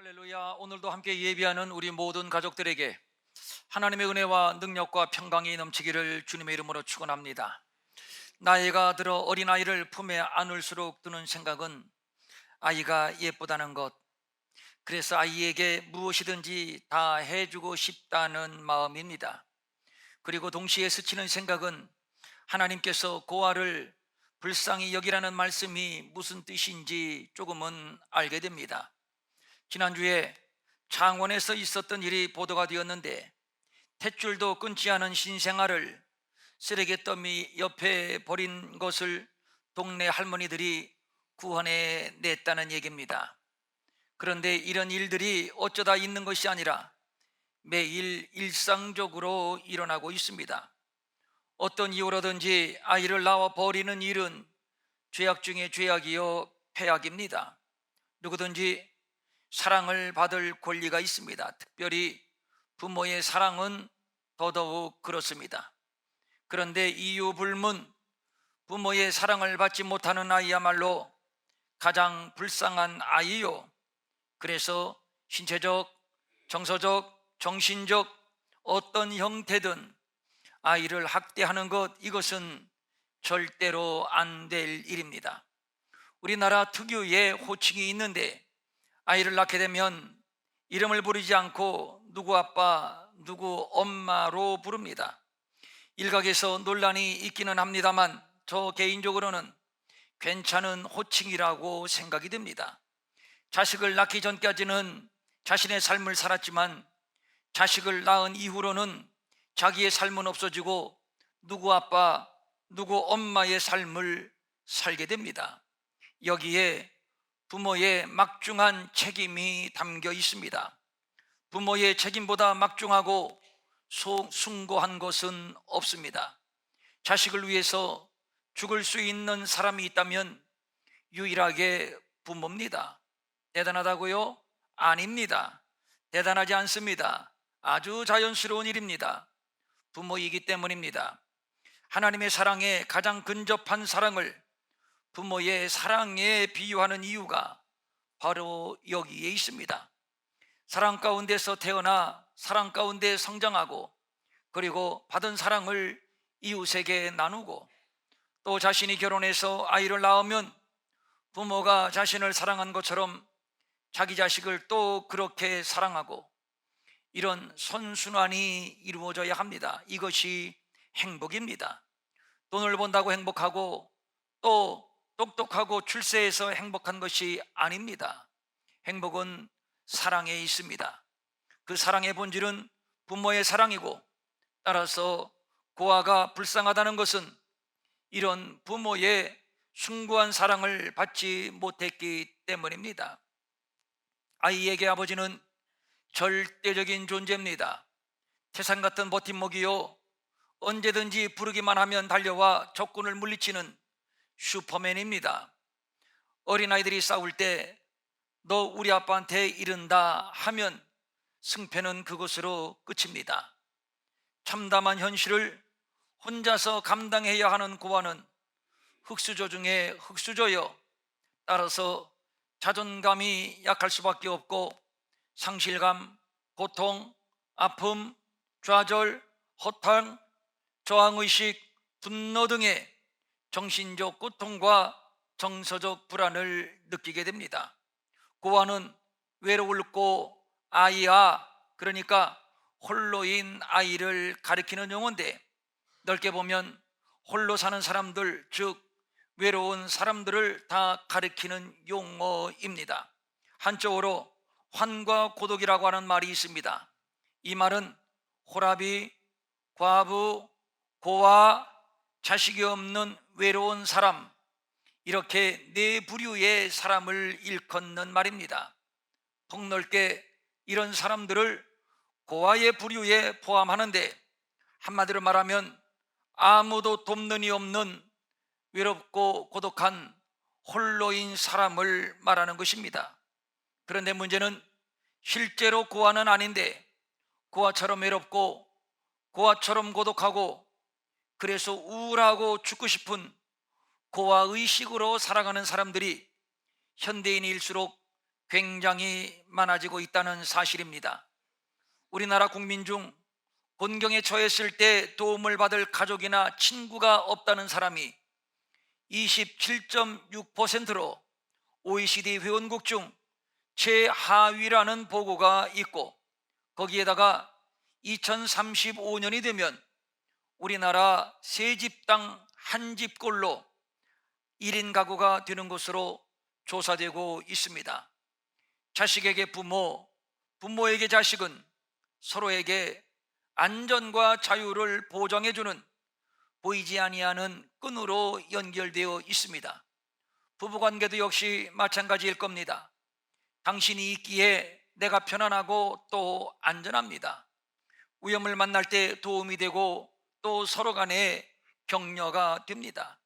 할렐루야. 오늘도 함께 예비하는 우리 모든 가족들에게 하나님의 은혜와 능력과 평강이 넘치기를 주님의 이름으로 축원합니다. 나이가 들어 어린아이를 품에 안을수록 드는 생각은 아이가 예쁘다는 것, 그래서 아이에게 무엇이든지 다 해주고 싶다는 마음입니다. 그리고 동시에 스치는 생각은 하나님께서 고아를 불쌍히 여기라는 말씀이 무슨 뜻인지 조금은 알게 됩니다. 지난주에 창원에서 있었던 일이 보도가 되었는데, 탯줄도 끊지 않은 신생아를 쓰레기 더미 옆에 버린 것을 동네 할머니들이 구원해 냈다는 얘기입니다. 그런데 이런 일들이 어쩌다 있는 것이 아니라 매일 일상적으로 일어나고 있습니다. 어떤 이유로든지 아이를 낳아 버리는 일은 죄악 중에 죄악이요 폐악입니다. 누구든지 사랑을 받을 권리가 있습니다. 특별히 부모의 사랑은 더더욱 그렇습니다. 그런데 이유 불문 부모의 사랑을 받지 못하는 아이야말로 가장 불쌍한 아이요. 그래서 신체적, 정서적, 정신적 어떤 형태든 아이를 학대하는 것, 이것은 절대로 안 될 일입니다. 우리나라 특유의 호칭이 있는데, 아이를 낳게 되면 이름을 부르지 않고 누구 아빠, 누구 엄마로 부릅니다. 일각에서 논란이 있기는 합니다만 저 개인적으로는 괜찮은 호칭이라고 생각이 듭니다. 자식을 낳기 전까지는 자신의 삶을 살았지만 자식을 낳은 이후로는 자기의 삶은 없어지고 누구 아빠, 누구 엄마의 삶을 살게 됩니다. 여기에 부모의 막중한 책임이 담겨 있습니다. 부모의 책임보다 막중하고 숭고한 것은 없습니다. 자식을 위해서 죽을 수 있는 사람이 있다면 유일하게 부모입니다. 대단하다고요? 아닙니다. 대단하지 않습니다. 아주 자연스러운 일입니다. 부모이기 때문입니다. 하나님의 사랑에 가장 근접한 사랑을 부모의 사랑에 비유하는 이유가 바로 여기에 있습니다. 사랑 가운데서 태어나 사랑 가운데 성장하고, 그리고 받은 사랑을 이웃에게 나누고, 또 자신이 결혼해서 아이를 낳으면 부모가 자신을 사랑한 것처럼 자기 자식을 또 그렇게 사랑하고, 이런 선순환이 이루어져야 합니다. 이것이 행복입니다. 돈을 번다고 행복하고 또 똑똑하고 출세해서 행복한 것이 아닙니다. 행복은 사랑에 있습니다. 그 사랑의 본질은 부모의 사랑이고, 따라서 고아가 불쌍하다는 것은 이런 부모의 숭고한 사랑을 받지 못했기 때문입니다. 아이에게 아버지는 절대적인 존재입니다. 태산 같은 버팀목이요, 언제든지 부르기만 하면 달려와 적군을 물리치는 슈퍼맨입니다. 어린아이들이 싸울 때 너 우리 아빠한테 이른다 하면 승패는 그것으로 끝입니다. 참담한 현실을 혼자서 감당해야 하는 고아는 흙수저 중에 흙수저여, 따라서 자존감이 약할 수밖에 없고 상실감, 고통, 아픔, 좌절, 허탈, 저항의식, 분노 등의 정신적 고통과 정서적 불안을 느끼게 됩니다. 고아는 외로울고 아이야, 그러니까 홀로인 아이를 가리키는 용어인데, 넓게 보면 홀로 사는 사람들, 즉 외로운 사람들을 다 가리키는 용어입니다. 한쪽으로 환과 고독이라고 하는 말이 있습니다. 이 말은 호라비, 과부, 고아, 자식이 없는 외로운 사람, 이렇게 네 부류의 사람을 일컫는 말입니다. 폭넓게 이런 사람들을 고아의 부류에 포함하는데, 한마디로 말하면 아무도 돕는 이 없는 외롭고 고독한 홀로인 사람을 말하는 것입니다. 그런데 문제는 실제로 고아는 아닌데, 고아처럼 외롭고 고아처럼 고독하고 그래서 우울하고 죽고 싶은 고아의식으로 살아가는 사람들이 현대인일수록 굉장히 많아지고 있다는 사실입니다. 우리나라 국민 중 곤경에 처했을 때 도움을 받을 가족이나 친구가 없다는 사람이 27.6%로 OECD 회원국 중 최하위라는 보고가 있고, 거기에다가 2035년이 되면 우리나라 세 집당 한 집꼴로 1인 가구가 되는 것으로 조사되고 있습니다. 자식에게 부모, 부모에게 자식은 서로에게 안전과 자유를 보장해주는 보이지 아니하는 끈으로 연결되어 있습니다. 부부관계도 역시 마찬가지일 겁니다. 당신이 있기에 내가 편안하고 또 안전합니다. 위험을 만날 때 도움이 되고 또 서로 간에 격려가 됩니다.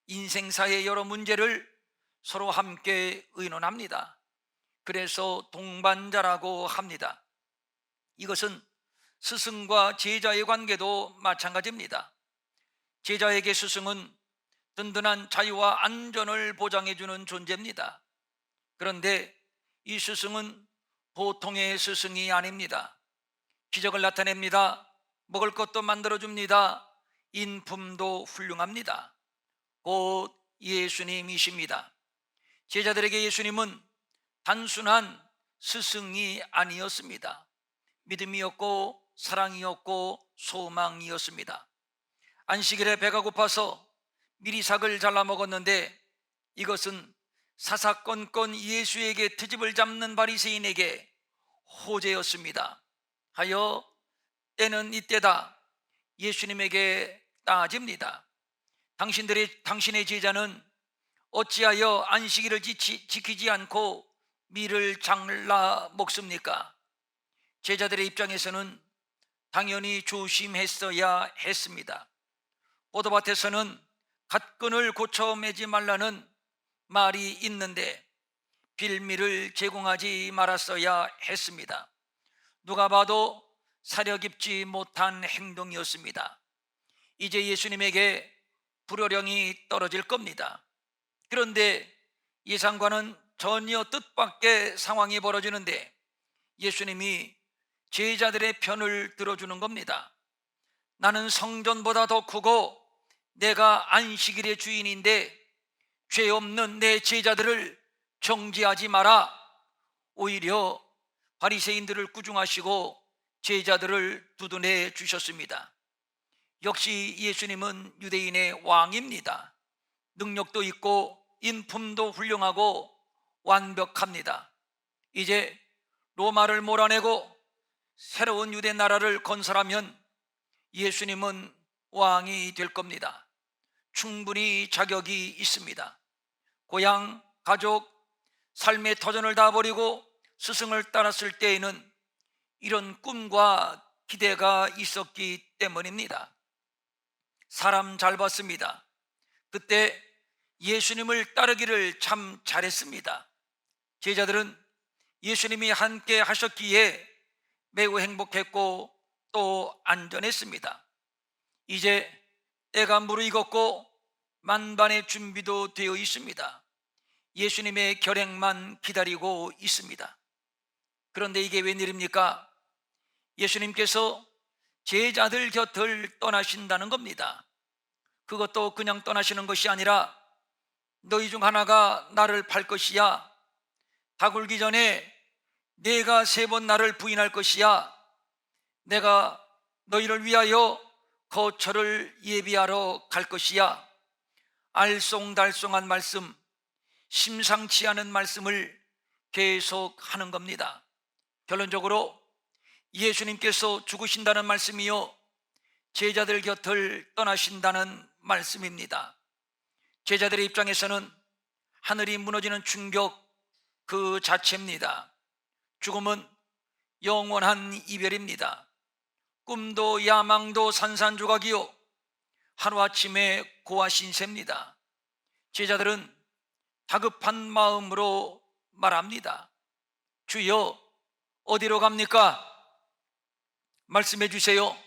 인생사의 여러 문제를 서로 함께 의논합니다. 그래서 동반자라고 합니다. 이것은 스승과 제자의 관계도 마찬가지입니다. 제자에게 스승은 든든한 자유와 안전을 보장해주는 존재입니다. 그런데 이 스승은 보통의 스승이 아닙니다. 기적을 나타냅니다. 먹을 것도 만들어줍니다. 인품도 훌륭합니다. 곧 예수님이십니다. 제자들에게 예수님은 단순한 스승이 아니었습니다. 믿음이었고 사랑이었고 소망이었습니다. 안식일에 배가 고파서 미리삭을 잘라 먹었는데 이것은 사사건건 예수에게 트집을 잡는 바리새인에게 호재였습니다. 하여 때는 이때다 예수님에게 따집니다. 당신의 제자는 어찌하여 안식일을 지키지 않고 밀을 잘라 먹습니까? 제자들의 입장에서는 당연히 조심했어야 했습니다. 포도밭에서는 갓근을 고쳐 매지 말라는 말이 있는데 빌미를 제공하지 말았어야 했습니다. 누가 봐도 사려 깊지 못한 행동이었습니다. 이제 예수님에게 불호령이 떨어질 겁니다. 그런데 예상과는 전혀 뜻밖의 상황이 벌어지는데 예수님이 제자들의 편을 들어주는 겁니다. 나는 성전보다 더 크고 내가 안식일의 주인인데 죄 없는 내 제자들을 정죄하지 마라. 오히려 바리새인들을 꾸중하시고 제자들을 두둔해 주셨습니다. 역시 예수님은 유대인의 왕입니다. 능력도 있고 인품도 훌륭하고 완벽합니다. 이제 로마를 몰아내고 새로운 유대 나라를 건설하면 예수님은 왕이 될 겁니다. 충분히 자격이 있습니다. 고향, 가족, 삶의 터전을 다 버리고 스승을 따랐을 때에는 이런 꿈과 기대가 있었기 때문입니다. 사람 잘 봤습니다. 그때 예수님을 따르기를 참 잘했습니다. 제자들은 예수님이 함께 하셨기에 매우 행복했고 또 안전했습니다. 이제 때가 무르익었고 만반의 준비도 되어 있습니다. 예수님의 결행만 기다리고 있습니다. 그런데 이게 웬일입니까? 예수님께서 제자들 곁을 떠나신다는 겁니다. 그것도 그냥 떠나시는 것이 아니라 너희 중 하나가 나를 팔 것이야. 다 굴기 전에 네가 3번 나를 부인할 것이야. 내가 너희를 위하여 거처를 예비하러 갈 것이야. 알쏭달쏭한 말씀, 심상치 않은 말씀을 계속 하는 겁니다. 결론적으로 예수님께서 죽으신다는 말씀이요, 제자들 곁을 떠나신다는 말씀입니다. 제자들의 입장에서는 하늘이 무너지는 충격 그 자체입니다. 죽음은 영원한 이별입니다. 꿈도 야망도 산산조각이요 하루아침에 고아신세입니다. 제자들은 다급한 마음으로 말합니다. 주여, 어디로 갑니까? 말씀해 주세요.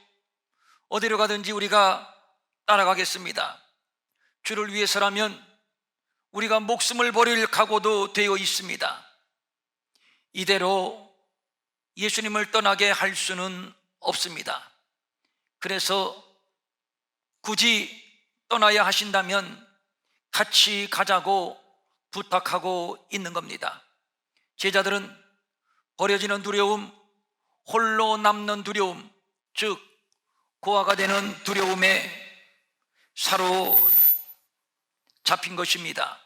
어디로 가든지 우리가 따라가겠습니다. 주를 위해서라면 우리가 목숨을 버릴 각오도 되어 있습니다. 이대로 예수님을 떠나게 할 수는 없습니다. 그래서 굳이 떠나야 하신다면 같이 가자고 부탁하고 있는 겁니다. 제자들은 버려지는 두려움, 홀로 남는 두려움, 즉 고아가 되는 두려움에 사로잡힌 것입니다.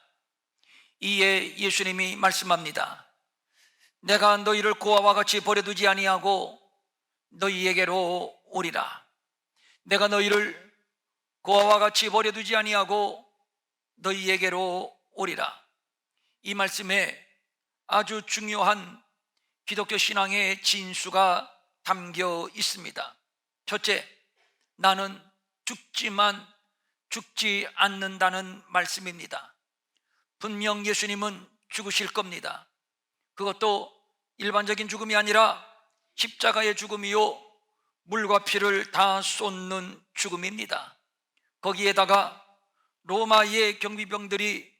이에 예수님이 말씀합니다. 내가 너희를 고아와 같이 버려두지 아니하고 너희에게로 오리라. 내가 너희를 고아와 같이 버려두지 아니하고 너희에게로 오리라. 이 말씀에 아주 중요한 기독교 신앙의 진수가 담겨 있습니다. 첫째, 나는 죽지만 죽지 않는다는 말씀입니다. 분명 예수님은 죽으실 겁니다. 그것도 일반적인 죽음이 아니라 십자가의 죽음이요, 물과 피를 다 쏟는 죽음입니다. 거기에다가 로마의 경비병들이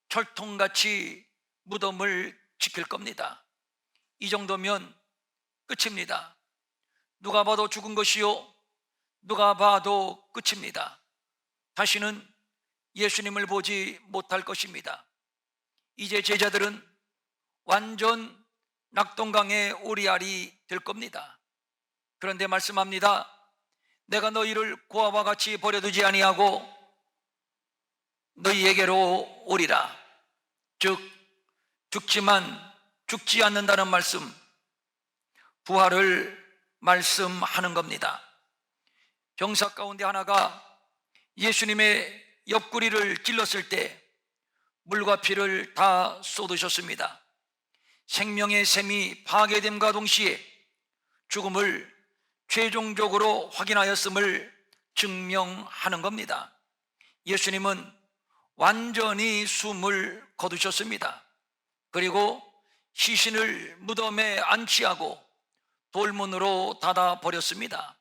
철통같이 무덤을 지킬 겁니다. 이 정도면 끝입니다. 누가 봐도 죽은 것이요, 누가 봐도 끝입니다. 다시는 예수님을 보지 못할 것입니다. 이제 제자들은 완전 낙동강의 오리알이 될 겁니다. 그런데 말씀합니다. 내가 너희를 고아와 같이 버려두지 아니하고 너희에게로 오리라. 즉 죽지만 죽지 않는다는 말씀, 부활을 말씀하는 겁니다. 병사 가운데 하나가 예수님의 옆구리를 찔렀을 때 물과 피를 다 쏟으셨습니다. 생명의 샘이 파괴됨과 동시에 죽음을 최종적으로 확인하였음을 증명하는 겁니다. 예수님은 완전히 숨을 거두셨습니다. 그리고 시신을 무덤에 안치하고 돌문으로 닫아 버렸습니다.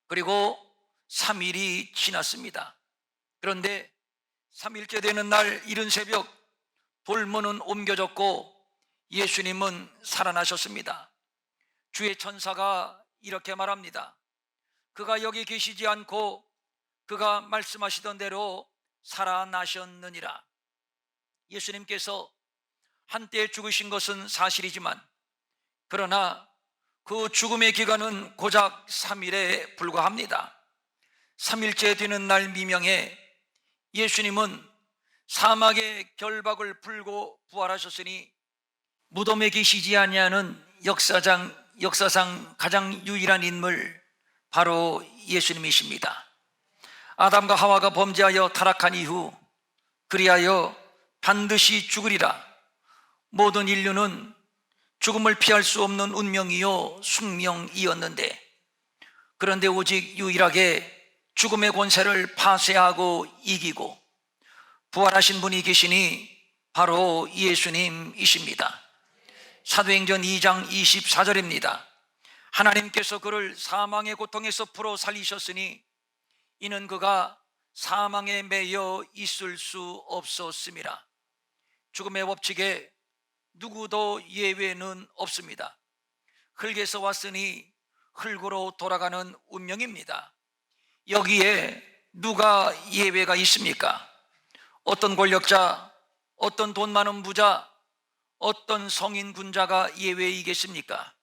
그리고 3일이 지났습니다. 그런데 3일째 되는 날 이른 새벽 돌문은 옮겨졌고 예수님은 살아나셨습니다. 주의 천사가 이렇게 말합니다. 그가 여기 계시지 않고 그가 말씀하시던 대로 살아나셨느니라. 예수님께서 한때 죽으신 것은 사실이지만 그러나 그 죽음의 기간은 고작 3일에 불과합니다. 3일째 되는 날 미명에 예수님은 사막의 결박을 풀고 부활하셨으니 무덤에 계시지 아니하는 역사상 가장 유일한 인물, 바로 예수님이십니다. 아담과 하와가 범죄하여 타락한 이후 그리하여 반드시 죽으리라. 모든 인류는 죽음을 피할 수 없는 운명이요 숙명이었는데, 그런데 오직 유일하게 죽음의 권세를 파쇄하고 이기고 부활하신 분이 계시니 바로 예수님이십니다. 사도행전 2장 24절입니다. 하나님께서 그를 사망의 고통에서 풀어 살리셨으니 이는 그가 사망에 매여 있을 수 없었음이라. 죽음의 법칙에 누구도 예외는 없습니다. 흙에서 왔으니 흙으로 돌아가는 운명입니다. 여기에 누가 예외가 있습니까? 어떤 권력자, 어떤 돈 많은 부자, 어떤 성인 군자가 예외이겠습니까?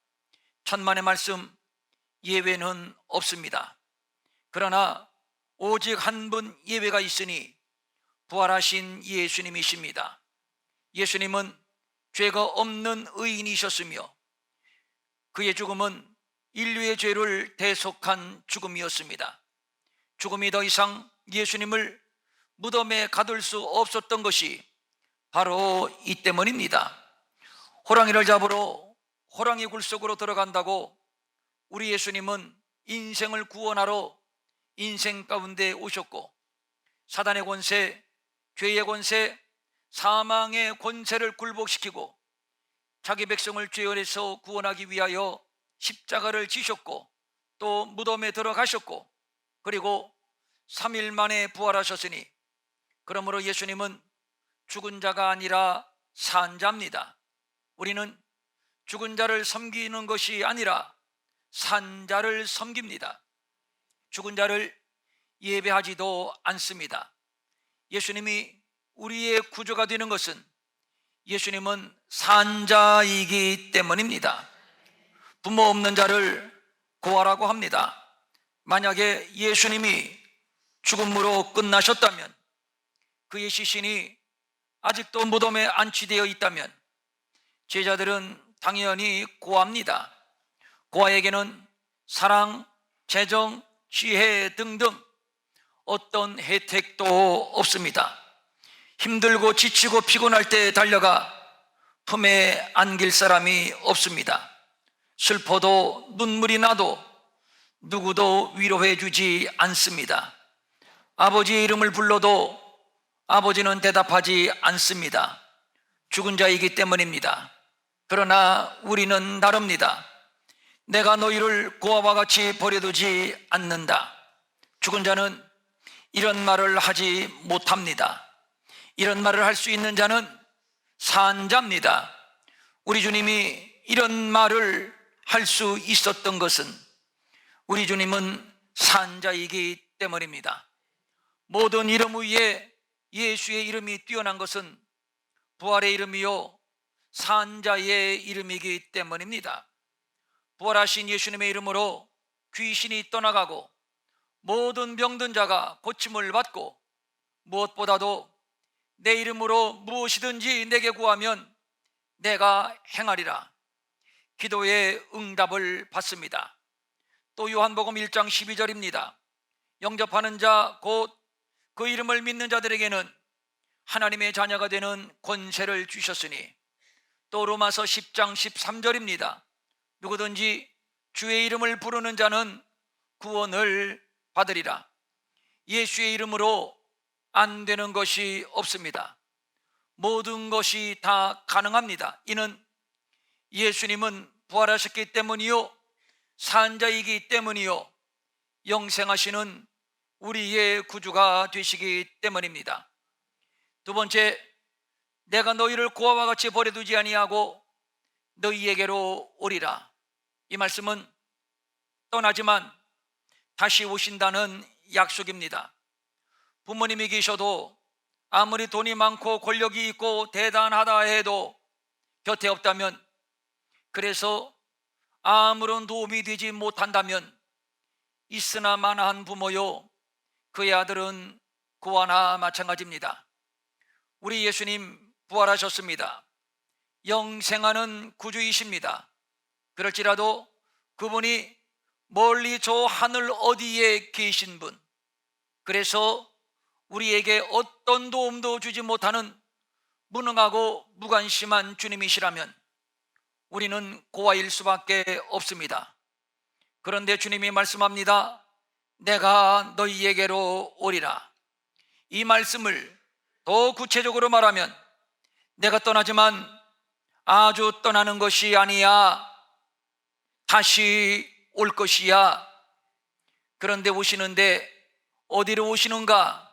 천만의 말씀, 예외는 없습니다. 그러나 오직 한 분 예외가 있으니 부활하신 예수님이십니다. 예수님은 죄가 없는 의인이셨으며 그의 죽음은 인류의 죄를 대속한 죽음이었습니다. 죽음이 더 이상 예수님을 무덤에 가둘 수 없었던 것이 바로 이 때문입니다. 호랑이를 잡으러 호랑이 굴 속으로 들어간다고 우리 예수님은 인생을 구원하러 인생 가운데 오셨고, 사단의 권세, 죄의 권세, 사망의 권세를 굴복시키고 자기 백성을 죄에서 구원하기 위하여 십자가를 지셨고 또 무덤에 들어가셨고 그리고 3일 만에 부활하셨으니, 그러므로 예수님은 죽은 자가 아니라 산 자입니다. 우리는 죽은 자를 섬기는 것이 아니라 산 자를 섬깁니다. 죽은 자를 예배하지도 않습니다. 예수님이 우리의 구주가 되는 것은 예수님은 산 자이기 때문입니다. 부모 없는 자를 고아라고 합니다. 만약에 예수님이 죽음으로 끝나셨다면, 그의 시신이 아직도 무덤에 안치되어 있다면 제자들은 당연히 고아입니다. 고아에게는 사랑, 재정, 지혜 등등 어떤 혜택도 없습니다. 힘들고 지치고 피곤할 때 달려가 품에 안길 사람이 없습니다. 슬퍼도 눈물이 나도 누구도 위로해 주지 않습니다. 아버지의 이름을 불러도 아버지는 대답하지 않습니다. 죽은 자이기 때문입니다. 그러나 우리는 다릅니다. 내가 너희를 고아와 같이 버려두지 않는다. 죽은 자는 이런 말을 하지 못합니다. 이런 말을 할 수 있는 자는 산 자입니다. 우리 주님이 이런 말을 할 수 있었던 것은 우리 주님은 산 자이기 때문입니다. 모든 이름 위에 예수의 이름이 뛰어난 것은 부활의 이름이요 산 자의 이름이기 때문입니다. 부활하신 예수님의 이름으로 귀신이 떠나가고 모든 병든 자가 고침을 받고, 무엇보다도 내 이름으로 무엇이든지 내게 구하면 내가 행하리라 기도의 응답을 받습니다. 또 요한복음 1장 12절입니다. 영접하는 자 곧 그 이름을 믿는 자들에게는 하나님의 자녀가 되는 권세를 주셨으니, 또 로마서 10장 13절입니다. 누구든지 주의 이름을 부르는 자는 구원을 받으리라. 예수의 이름으로 안 되는 것이 없습니다. 모든 것이 다 가능합니다. 이는 예수님은 부활하셨기 때문이요 산자이기 때문이요 영생하시는 우리의 구주가 되시기 때문입니다. 두 번째, 내가 너희를 고아와 같이 버려두지 아니하고 너희에게로 오리라. 이 말씀은 떠나지만 다시 오신다는 약속입니다. 부모님이 계셔도 아무리 돈이 많고 권력이 있고 대단하다 해도 곁에 없다면, 그래서 아무런 도움이 되지 못한다면 있으나 마나한 부모요 그의 아들은 고아나 마찬가지입니다. 우리 예수님 부활하셨습니다. 영생하는 구주이십니다. 그럴지라도 그분이 멀리 저 하늘 어디에 계신 분, 그래서 우리에게 어떤 도움도 주지 못하는 무능하고 무관심한 주님이시라면 우리는 고아일 수밖에 없습니다. 그런데 주님이 말씀합니다. 내가 너희에게로 오리라. 이 말씀을 더 구체적으로 말하면, 내가 떠나지만 아주 떠나는 것이 아니야, 다시 올 것이야. 그런데 오시는데 어디로 오시는가?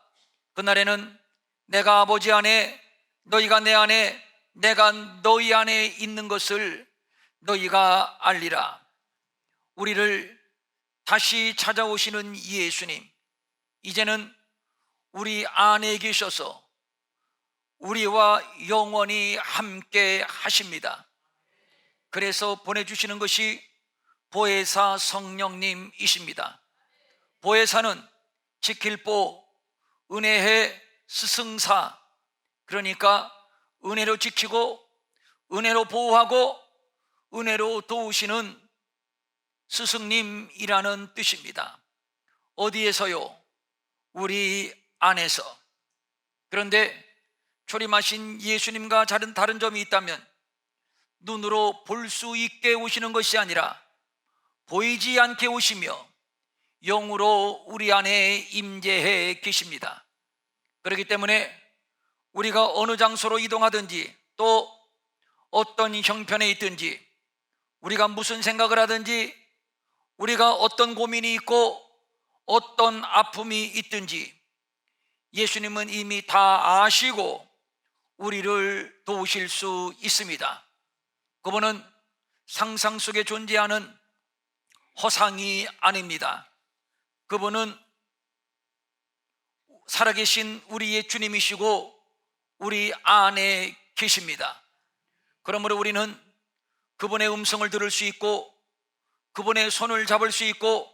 그날에는 내가 아버지 안에, 너희가 내 안에, 내가 너희 안에 있는 것을 너희가 알리라. 우리를 다시 찾아오시는 예수님, 이제는 우리 안에 계셔서 우리와 영원히 함께 하십니다. 그래서 보내주시는 것이 보혜사 성령님이십니다. 보혜사는 지킬보, 은혜의 스승사, 그러니까 은혜로 지키고 은혜로 보호하고 은혜로 도우시는 스승님이라는 뜻입니다. 어디에서요? 우리 안에서. 그런데 초림하신 예수님과 다른 점이 있다면, 눈으로 볼 수 있게 오시는 것이 아니라 보이지 않게 오시며 영으로 우리 안에 임재해 계십니다. 그렇기 때문에 우리가 어느 장소로 이동하든지, 또 어떤 형편에 있든지, 우리가 무슨 생각을 하든지, 우리가 어떤 고민이 있고 어떤 아픔이 있든지 예수님은 이미 다 아시고 우리를 도우실 수 있습니다. 그분은 상상 속에 존재하는 허상이 아닙니다. 그분은 살아계신 우리의 주님이시고 우리 안에 계십니다. 그러므로 우리는 그분의 음성을 들을 수 있고 그분의 손을 잡을 수 있고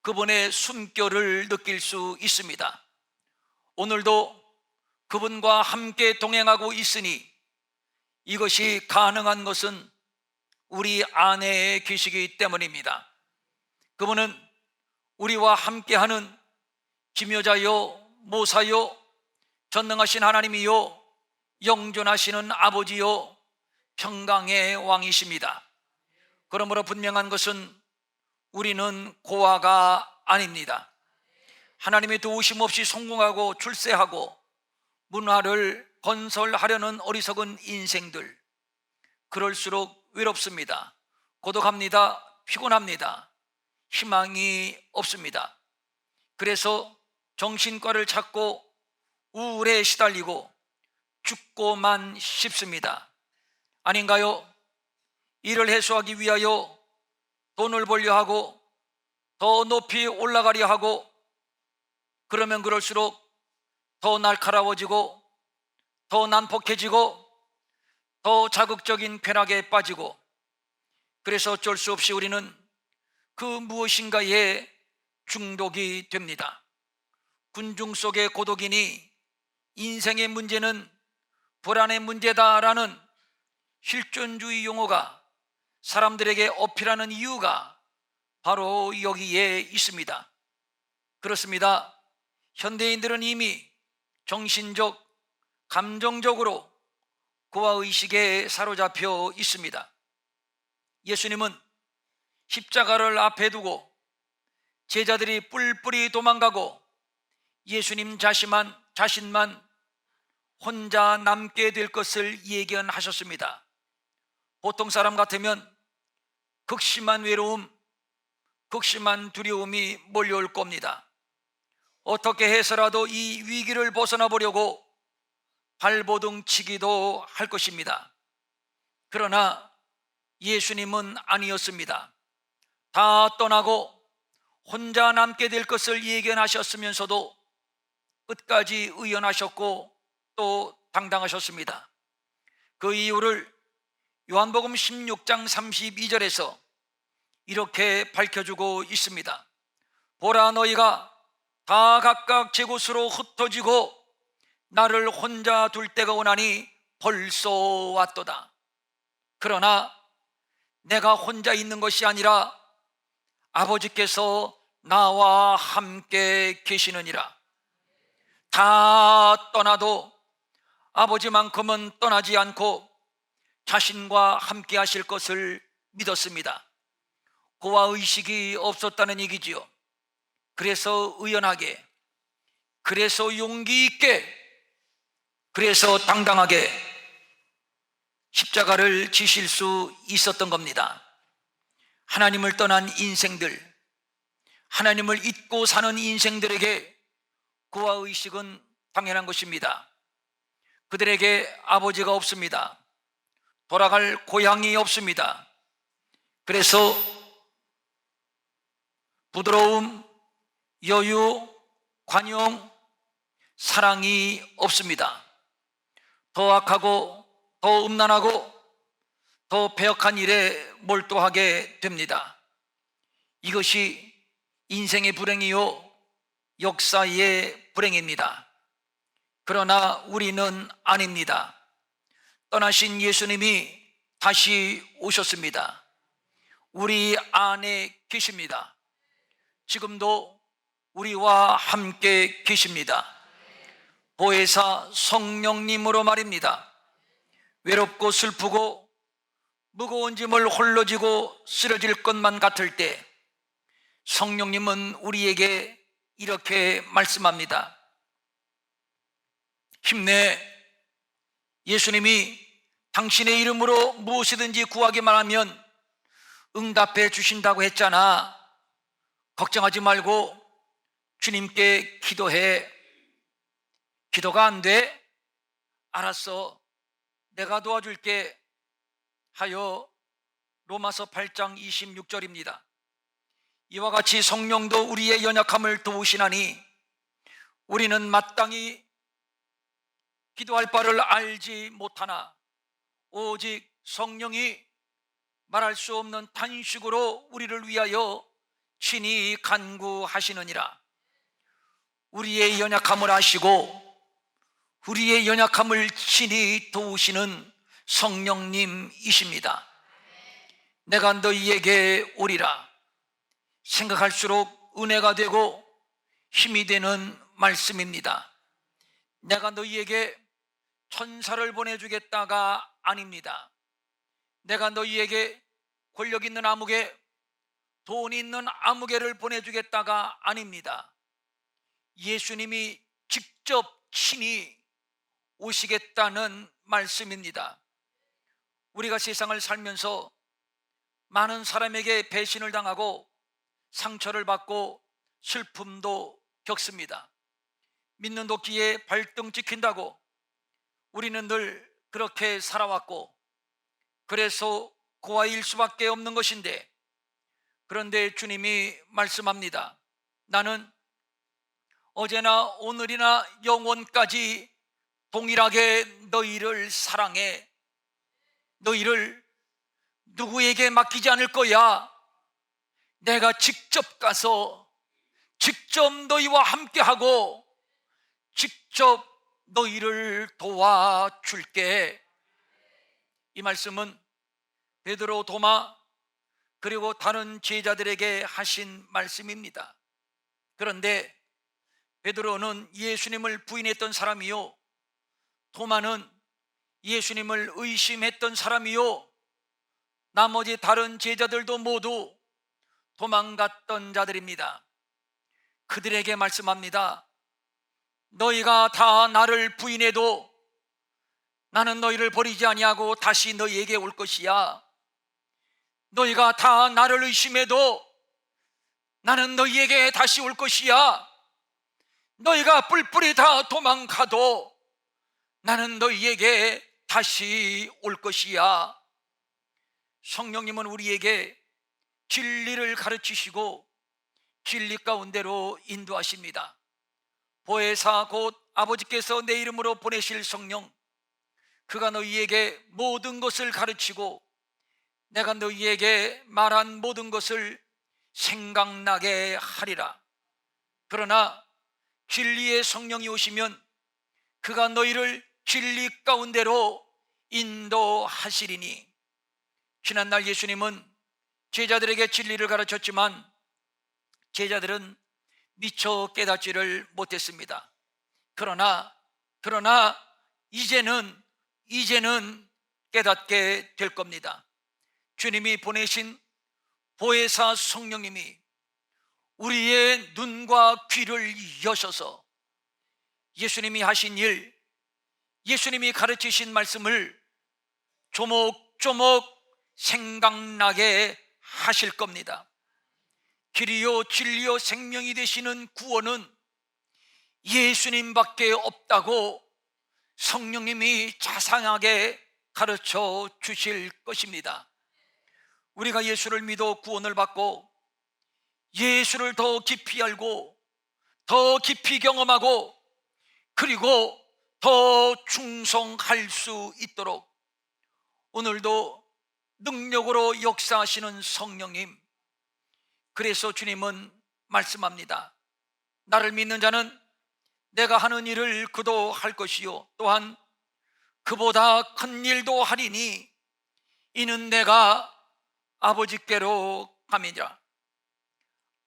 그분의 숨결을 느낄 수 있습니다. 오늘도 그분과 함께 동행하고 있으니 이것이 가능한 것은 우리 안에 계시기 때문입니다. 그분은 우리와 함께하는 기묘자요, 모사요, 전능하신 하나님이요, 영존하시는 아버지요, 평강의 왕이십니다. 그러므로 분명한 것은 우리는 고아가 아닙니다. 하나님의 도우심 없이 성공하고 출세하고 문화를 건설하려는 어리석은 인생들, 그럴수록 외롭습니다. 고독합니다. 피곤합니다. 희망이 없습니다. 그래서 정신과를 찾고 우울에 시달리고 죽고만 싶습니다. 아닌가요? 이를 해소하기 위하여 돈을 벌려 하고 더 높이 올라가려 하고 그러면 그럴수록 더 날카로워지고 더 난폭해지고 더 자극적인 쾌락에 빠지고, 그래서 어쩔 수 없이 우리는 그 무엇인가에 중독이 됩니다. 군중 속의 고독이니 인생의 문제는 불안의 문제다라는 실존주의 용어가 사람들에게 어필하는 이유가 바로 여기에 있습니다. 그렇습니다. 현대인들은 이미 정신적, 감정적으로 고아의식에 사로잡혀 있습니다. 예수님은 십자가를 앞에 두고 제자들이 뿔뿔이 도망가고 예수님 자신만 혼자 남게 될 것을 예견하셨습니다. 보통 사람 같으면 극심한 외로움, 극심한 두려움이 몰려올 겁니다. 어떻게 해서라도 이 위기를 벗어나 보려고 발버둥 치기도 할 것입니다. 그러나 예수님은 아니었습니다. 다 떠나고 혼자 남게 될 것을 예견하셨으면서도 끝까지 의연하셨고 또 당당하셨습니다. 그 이유를 요한복음 16장 32절에서 이렇게 밝혀주고 있습니다. 보라, 너희가 다 각각 제 곳으로 흩어지고 나를 혼자 둘 때가 오나니 벌써 왔도다. 그러나 내가 혼자 있는 것이 아니라 아버지께서 나와 함께 계시느니라. 다 떠나도 아버지만큼은 떠나지 않고 자신과 함께 하실 것을 믿었습니다. 고아의식이 없었다는 얘기지요. 그래서 의연하게, 그래서 용기 있게, 그래서 당당하게 십자가를 지실 수 있었던 겁니다. 하나님을 떠난 인생들, 하나님을 잊고 사는 인생들에게 고아의식은 당연한 것입니다. 그들에게 아버지가 없습니다. 돌아갈 고향이 없습니다. 그래서 부드러움, 여유, 관용, 사랑이 없습니다. 더 악하고 더 음란하고 더 배역한 일에 몰두하게 됩니다. 이것이 인생의 불행이요 역사의 불행입니다. 그러나 우리는 아닙니다. 떠나신 예수님이 다시 오셨습니다. 우리 안에 계십니다. 지금도 우리와 함께 계십니다. 보혜사 성령님으로 말입니다. 외롭고 슬프고 무거운 짐을 홀로 지고 쓰러질 것만 같을 때 성령님은 우리에게 이렇게 말씀합니다. 힘내. 예수님이 당신의 이름으로 무엇이든지 구하기만 하면 응답해 주신다고 했잖아. 걱정하지 말고 주님께 기도해. 기도가 안 돼? 알았어, 내가 도와줄게 하여 로마서 8장 26절입니다. 이와 같이 성령도 우리의 연약함을 도우시나니 우리는 마땅히 기도할 바를 알지 못하나 오직 성령이 말할 수 없는 탄식으로 우리를 위하여 친히 간구하시느니라. 우리의 연약함을 아시고 우리의 연약함을 친히 도우시는 성령님이십니다. 내가 너희에게 오리라. 생각할수록 은혜가 되고 힘이 되는 말씀입니다. 내가 너희에게 천사를 보내주겠다가 아닙니다. 내가 너희에게 권력 있는 아무개, 돈 있는 아무개를 보내주겠다가 아닙니다. 예수님이 직접 친히 오시겠다는 말씀입니다. 우리가 세상을 살면서 많은 사람에게 배신을 당하고 상처를 받고 슬픔도 겪습니다. 믿는 도끼에 발등 찍힌다고 우리는 늘 그렇게 살아왔고 그래서 고아일 수밖에 없는 것인데, 그런데 주님이 말씀합니다. 나는 어제나 오늘이나 영원까지 동일하게 너희를 사랑해. 너희를 누구에게 맡기지 않을 거야. 내가 직접 가서 직접 너희와 함께하고 직접 너희를 도와줄게. 이 말씀은 베드로, 도마 그리고 다른 제자들에게 하신 말씀입니다. 그런데 베드로는 예수님을 부인했던 사람이요, 도마는 예수님을 의심했던 사람이요, 나머지 다른 제자들도 모두 도망갔던 자들입니다. 그들에게 말씀합니다. 너희가 다 나를 부인해도 나는 너희를 버리지 아니하고 다시 너희에게 올 것이야. 너희가 다 나를 의심해도 나는 너희에게 다시 올 것이야. 너희가 뿔뿔이 다 도망가도 나는 너희에게 다시 올 것이야. 성령님은 우리에게 진리를 가르치시고 진리 가운데로 인도하십니다. 보혜사 곧 아버지께서 내 이름으로 보내실 성령, 그가 너희에게 모든 것을 가르치고 내가 너희에게 말한 모든 것을 생각나게 하리라. 그러나 진리의 성령이 오시면 그가 너희를 진리 가운데로 인도하시리니. 지난날 예수님은 제자들에게 진리를 가르쳤지만 제자들은 미처 깨닫지를 못했습니다. 그러나 이제는 깨닫게 될 겁니다. 주님이 보내신 보혜사 성령님이 우리의 눈과 귀를 여셔서 예수님이 하신 일, 예수님이 가르치신 말씀을 조목조목 생각나게 하실 겁니다. 길이요 진리요 생명이 되시는 구원은 예수님밖에 없다고 성령님이 자상하게 가르쳐 주실 것입니다. 우리가 예수를 믿어 구원을 받고 예수를 더 깊이 알고 더 깊이 경험하고 그리고 더 충성할 수 있도록 오늘도 능력으로 역사하시는 성령님, 그래서 주님은 말씀합니다. 나를 믿는 자는 내가 하는 일을 그도 할 것이요 또한 그보다 큰 일도 하리니 이는 내가 아버지께로 감이니라.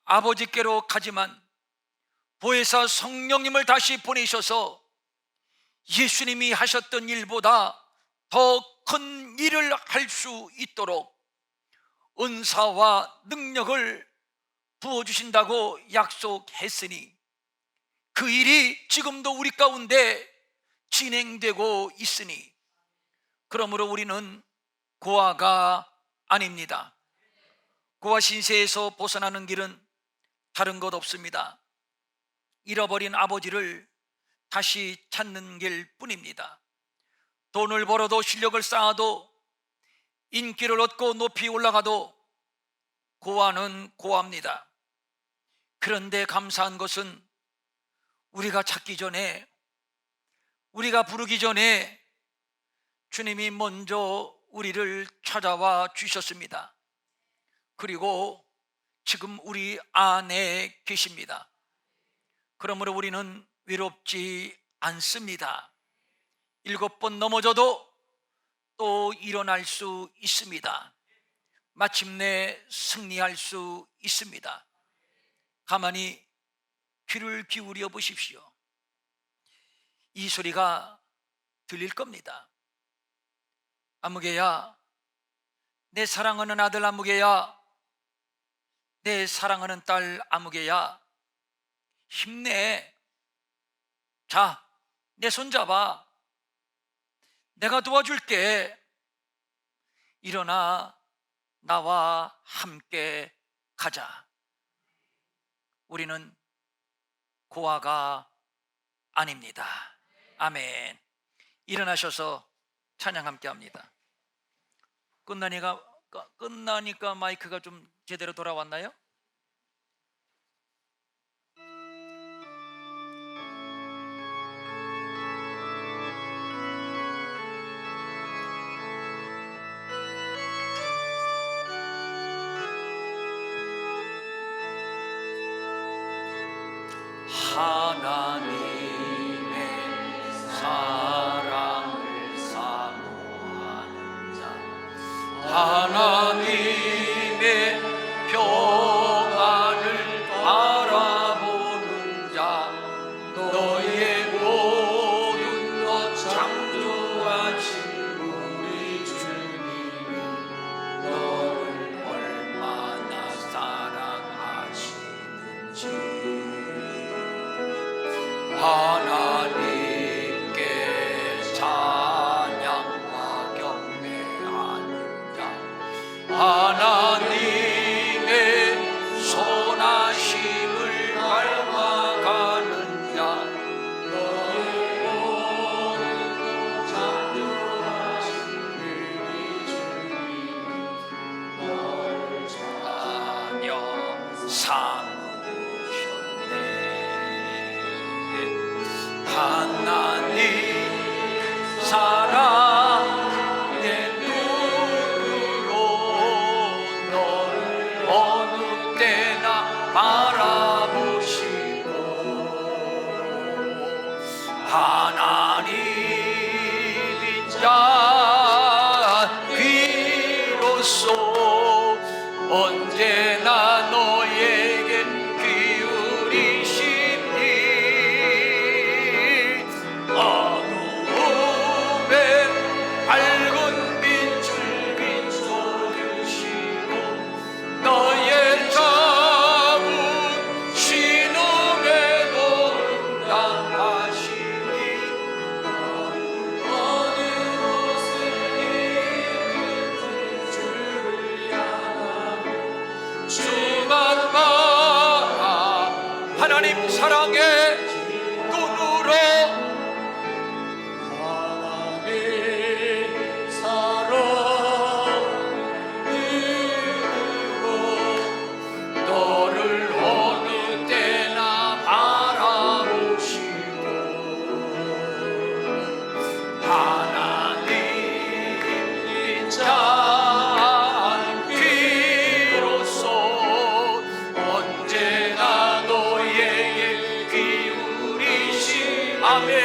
아버지께로 가지만 보혜사 성령님을 다시 보내셔서 예수님이 하셨던 일보다 더 큰 일을 할 수 있도록 은사와 능력을 부어주신다고 약속했으니 그 일이 지금도 우리 가운데 진행되고 있으니 그러므로 우리는 고아가 아닙니다. 고아 신세에서 벗어나는 길은 다른 것 없습니다. 잃어버린 아버지를 다시 찾는 길 뿐입니다. 돈을 벌어도 실력을 쌓아도 인기를 얻고 높이 올라가도 고아는 고아입니다. 그런데 감사한 것은 우리가 찾기 전에, 우리가 부르기 전에 주님이 먼저 우리를 찾아와 주셨습니다. 그리고 지금 우리 안에 계십니다. 그러므로 우리는 외롭지 않습니다. 7번 넘어져도 또 일어날 수 있습니다. 마침내 승리할 수 있습니다. 가만히 귀를 기울여 보십시오. 이 소리가 들릴 겁니다. 아무개야, 내 사랑하는 아들 아무개야, 내 사랑하는 딸 아무개야, 힘내. 자, 내 손 잡아. 내가 도와줄게. 일어나 나와 함께 가자. 우리는 고아가 아닙니다. 아멘. 일어나셔서 찬양 함께 합니다. 끝나니까 마이크가 좀 제대로 돌아왔나요? 하나님의 사랑을 사모하는 자, 하나님의 평안을 바라보는 자, 너의 모든 것 창조하신 우리 주님이 너를 얼마나 사랑하시는지 하나님께 찬양과 경배하는 자, 하나님의 선하심을 닮아가는 자, 너의 모든 것 창조하신 우리 주님이 너를 전하며 삼으셨네. 하나님 사랑의 눈으로 너를 어느 때나 바라보시고 하나님인 자 비로소 언제나 너에게 기울이시니 어두움에 밝은 빛을 비춰주시고 너의 작은 신음에도 응답하시니 어느 곳에 있든 주를 향하고 주만 바라 하나님 사랑의 눈으로 하나님 사랑으로 너를 어느 때나 바라보시고 하나님인 자 비로소 언제나 너에게 기울이시 아멘.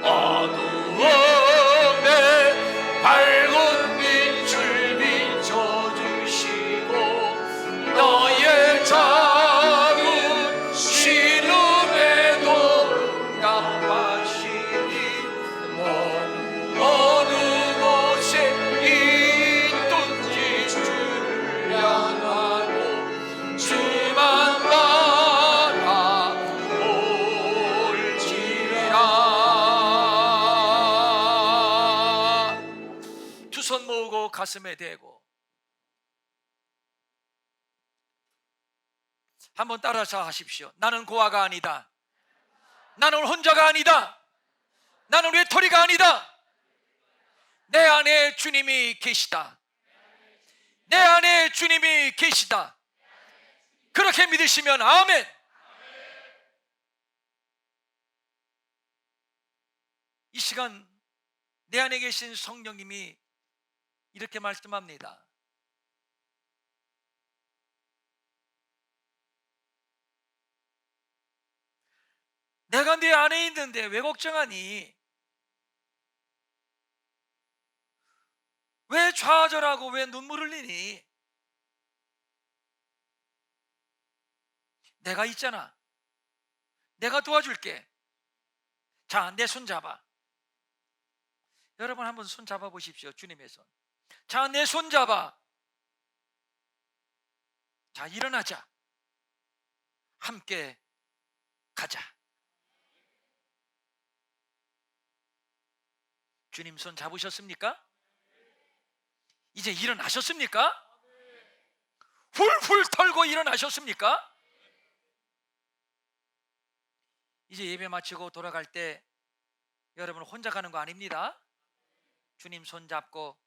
어두움에 밝은 빛을 비춰주시고 너의 작은 신음에도 응답하시니 어느 곳에 있든지 주를 향하고 주만 바라볼지라. 두 손 모으고 가슴에 대고 한번 따라서 하십시오. 나는 고아가 아니다. 나는 혼자가 아니다. 나는 외톨이가 아니다. 내 안에 주님이 계시다. 내 안에 주님이 계시다. 그렇게 믿으시면 아멘. 이 시간 내 안에 계신 성령님이 이렇게 말씀합니다. 내가 네 안에 있는데 왜 걱정하니? 왜 좌절하고 왜 눈물 흘리니? 내가 있잖아. 내가 도와줄게. 자, 내 손 잡아. 여러분 한번 손 잡아 보십시오. 주님의 손. 자, 내 손 잡아. 자, 일어나자. 함께 가자. 주님 손 잡으셨습니까? 이제 일어나셨습니까? 훌훌 털고 일어나셨습니까? 이제 예배 마치고 돌아갈 때 여러분 혼자 가는 거 아닙니다. 주님 손 잡고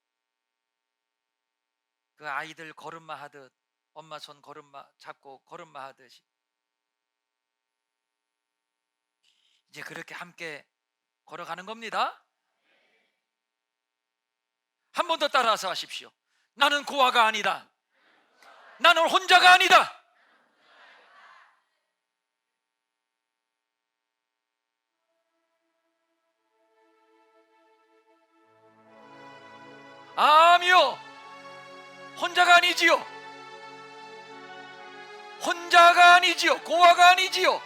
그 아이들 걸음마 하듯 엄마 손 걸음마 잡고 걸음마 하듯이 이제 그렇게 함께 걸어가는 겁니다. 한 번 더 따라서 하십시오. 나는 고아가 아니다. 나는 혼자가 아니다. 아미요, 혼자가 아니지요. 혼자가 아니지요. 고아가 아니지요.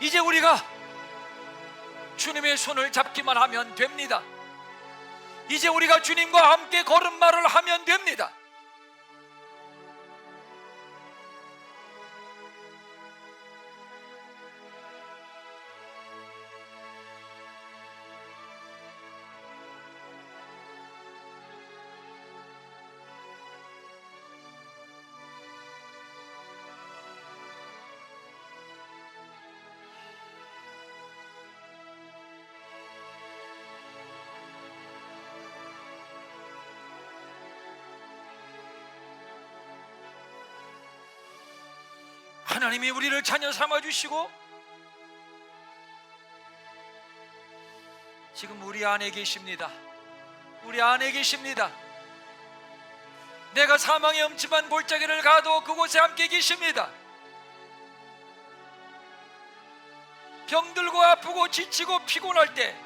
이제 우리가 주님의 손을 잡기만 하면 됩니다. 이제 우리가 주님과 함께 걸음마를 하면 됩니다. 하나님이 우리를 자녀 삼아주시고 지금 우리 안에 계십니다. 우리 안에 계십니다. 내가 사망의 음침한 골짜기를 가도 그곳에 함께 계십니다. 병들고 아프고 지치고 피곤할 때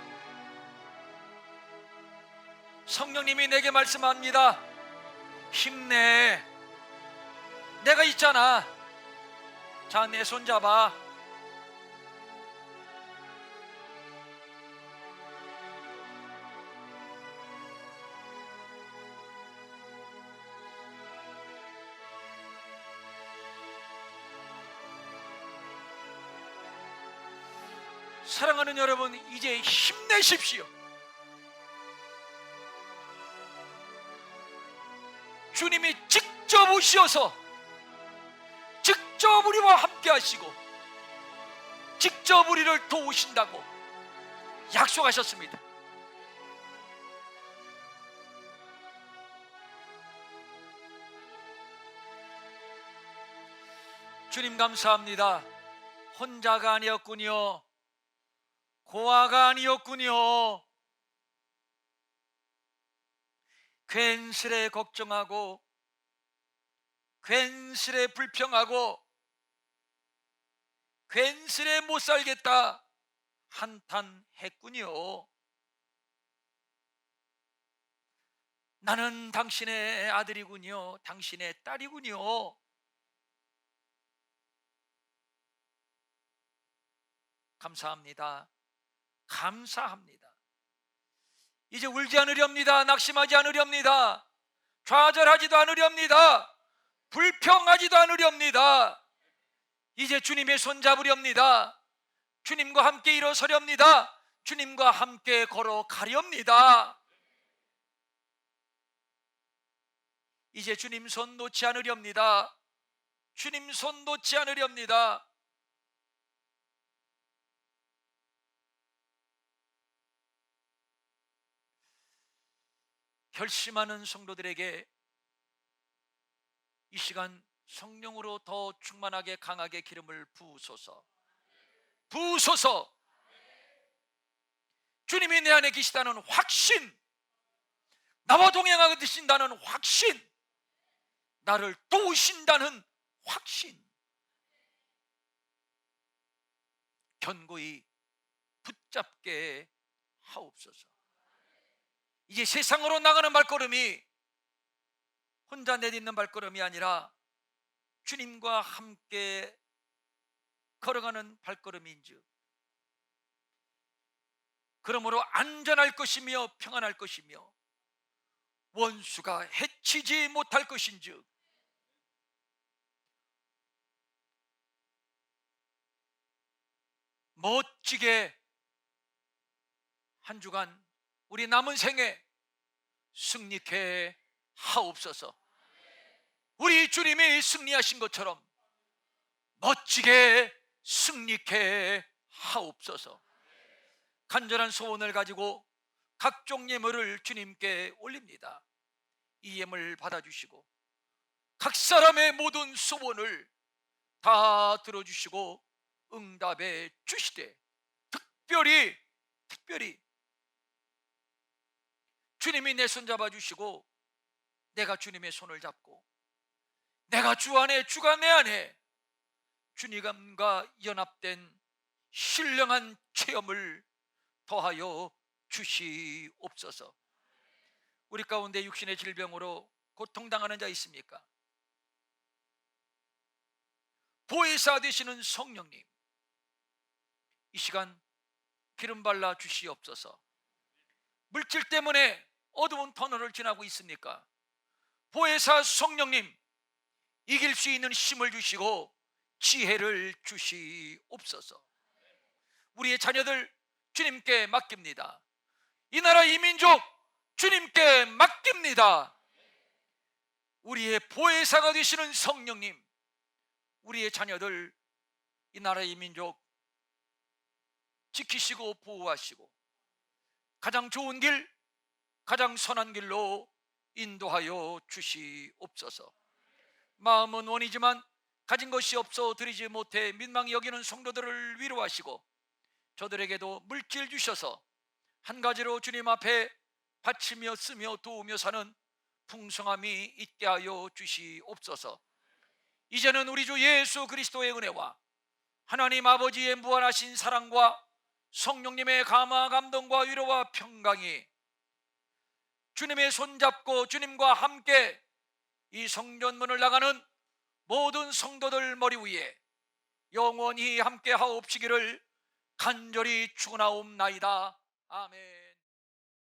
성령님이 내게 말씀합니다. 힘내. 내가 있잖아. 자, 내 손 잡아. 사랑하는 여러분, 이제 힘내십시오. 주님이 직접 오셔서 직접 우리와 함께 하시고 직접 우리를 도우신다고 약속하셨습니다. 주님 감사합니다. 혼자가 아니었군요. 고아가 아니었군요. 괜스레 걱정하고 괜스레 불평하고 괜스레 못 살겠다 한탄했군요. 나는 당신의 아들이군요. 당신의 딸이군요. 감사합니다. 감사합니다. 이제 울지 않으렵니다. 낙심하지 않으렵니다. 좌절하지도 않으렵니다. 불평하지도 않으렵니다. 이제 주님의 손 잡으렵니다. 주님과 함께 일어서렵니다. 주님과 함께 걸어가렵니다. 이제 주님 손 놓지 않으렵니다. 주님 손 놓지 않으렵니다. 결심하는 성도들에게 이 시간 성령으로 더 충만하게 강하게 기름을 부으소서. 부으소서. 주님이 내 안에 계시다는 확신, 나와 동행하게 되신다는 확신, 나를 도우신다는 확신, 견고히 붙잡게 하옵소서. 이제 세상으로 나가는 발걸음이 혼자 내딛는 발걸음이 아니라 주님과 함께 걸어가는 발걸음인즉, 그러므로 안전할 것이며 평안할 것이며 원수가 해치지 못할 것인즉, 멋지게 한 주간 우리 남은 생에 승리케 하옵소서. 우리 주님이 승리하신 것처럼 멋지게 승리케 하옵소서. 간절한 소원을 가지고 각종 예물을 주님께 올립니다. 이 예물 받아주시고 각 사람의 모든 소원을 다 들어주시고 응답해 주시되, 특별히 주님이 내 손 잡아주시고 내가 주님의 손을 잡고 내가 주 안에, 주가 내 안에 주님과 연합된 신령한 체험을 더하여 주시옵소서. 우리 가운데 육신의 질병으로 고통당하는 자 있습니까? 보혜사 되시는 성령님, 이 시간 기름 발라 주시옵소서. 물질 때문에 어두운 터널을 지나고 있습니까? 보혜사 성령님, 이길 수 있는 힘을 주시고 지혜를 주시옵소서. 우리의 자녀들 주님께 맡깁니다. 이 나라 이 민족 주님께 맡깁니다. 우리의 보혜사가 되시는 성령님, 우리의 자녀들 이 나라 이 민족 지키시고 보호하시고 가장 좋은 길, 가장 선한 길로 인도하여 주시옵소서. 마음은 원이지만 가진 것이 없어 드리지 못해 민망히 여기는 성도들을 위로하시고 저들에게도 물질 주셔서 한 가지로 주님 앞에 바치며 쓰며 도우며 사는 풍성함이 있게 하여 주시옵소서. 이제는 우리 주 예수 그리스도의 은혜와 하나님 아버지의 무한하신 사랑과 성령님의 감화 감동과 위로와 평강이 주님의 손잡고 주님과 함께 이 성전문을 나가는 모든 성도들 머리 위에 영원히 함께 하옵시기를 간절히 축원하옵나이다. 아멘.